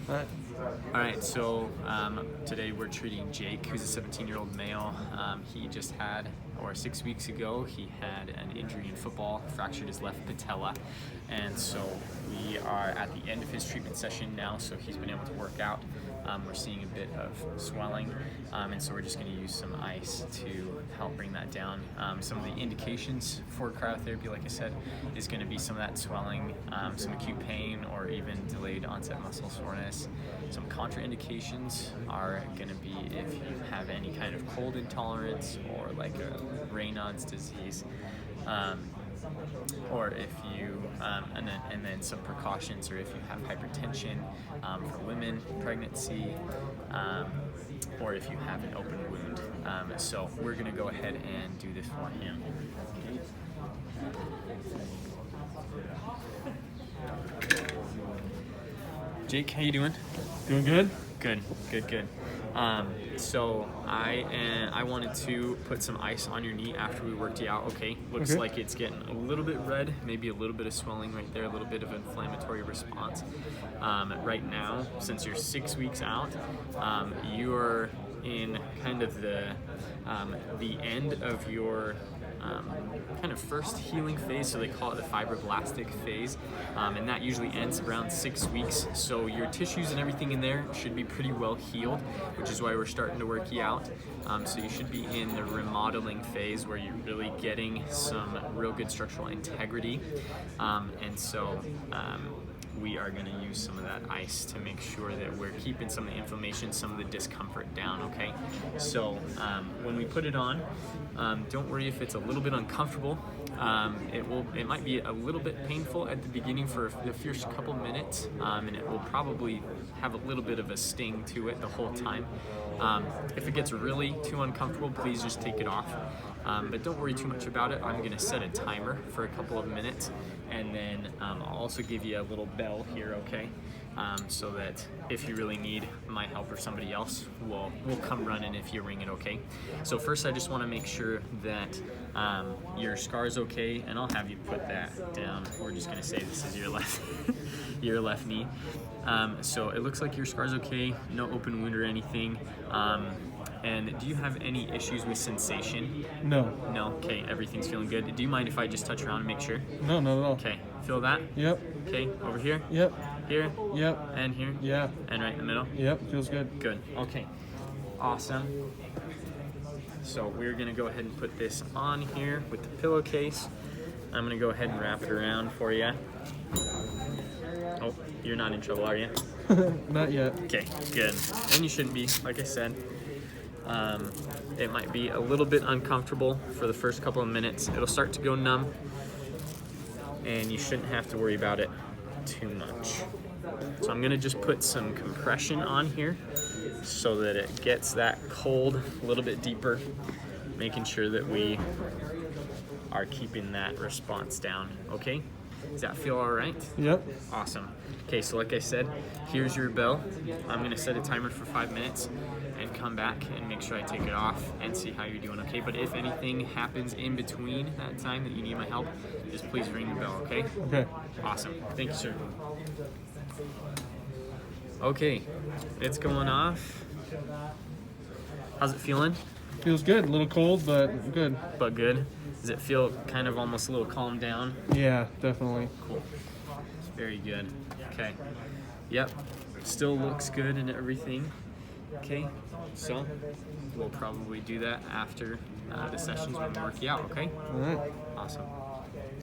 All right. All right, so today we're treating Jake, who's a 17-year-old male. He just had, or 6 weeks ago, he had an injury in football, fractured his left patella. And so we are at the end of his treatment session now, so he's been able to work out. We're seeing a bit of swelling, and so we're just going to use some ice to help bring that down. Some of the indications for cryotherapy, like I said, is going to be some of that swelling, some acute pain, or even delayed onset muscle soreness. Some contraindications are going to be if you have any kind of cold intolerance or like a Raynaud's disease. Or if you, and then some precautions, or if you have hypertension for women, pregnancy, or if you have an open wound. So we're going to go ahead and do this for him. Jake, how you doing? Doing good? Good. So I wanted to put some ice on your knee after we worked you out. Okay, looks Okay. like it's getting a little bit red, maybe a little bit of swelling right there, a little bit of inflammatory response. Right now, since you're 6 weeks out, you're in kind of the end of your kind of first healing phase, so they call it the fibroblastic phase, and that usually ends around 6 weeks. So your tissues and everything in there should be pretty well healed, which is why we're starting to work you out. So you should be in the remodeling phase where you're really getting some real good structural integrity, and so we are going to use some of that ice to make sure that we're keeping some of the inflammation, some of the discomfort down, okay? So when we put it on, don't worry if it's a little bit uncomfortable. It might be a little bit painful at the beginning for the first couple minutes, and it will probably have a little bit of a sting to it the whole time. If it gets really too uncomfortable, please just take it off. But don't worry too much about it. I'm going to set a timer for a couple of minutes, and then I'll also give you a little bell here, okay? So that if you really need my help or somebody else, we'll come running if you ring it, okay? So first I just want to make sure that your scar's okay, and I'll have you put that down. We're just going to say this is your left, your left knee. So it looks like your scar's okay, no open wound or anything. And do you have any issues with sensation? No. No? Okay, everything's feeling good. Do you mind if I just touch around and make sure? No, not at all. Okay, feel that? Yep. Okay, over here? Yep. Here? Yep. And here? Yeah. And right in the middle? Yep. Feels good. Good. Okay. Awesome. So we're going to go ahead and put this on here with the pillowcase. I'm going to go ahead and wrap it around for you. Oh, you're not in trouble, are you? Not yet. Okay, good. And you shouldn't be, like I said. It might be a little bit uncomfortable for the first couple of minutes. It'll start to go numb, and you shouldn't have to worry about it too much. So I'm gonna just put some compression on here so that it gets that cold a little bit deeper, making sure that we are keeping that response down, okay? Does that feel all right? Yep. Awesome. Okay, so like I said, here's your bell. I'm gonna set a timer for 5 minutes and come back and make sure I take it off and see how you're doing, okay? But if anything happens in between that time that you need my help, just please ring the bell, okay? Okay. Awesome. Thank you, sir. Okay, it's going off. How's it feeling? Feels good. A little cold, but good. But good. Does it feel kind of almost a little calmed down? Yeah, definitely. Cool. Very good. Okay. Yep. Still looks good and everything. Okay. So we'll probably do that after the sessions when we work you out. Okay. All right. Awesome.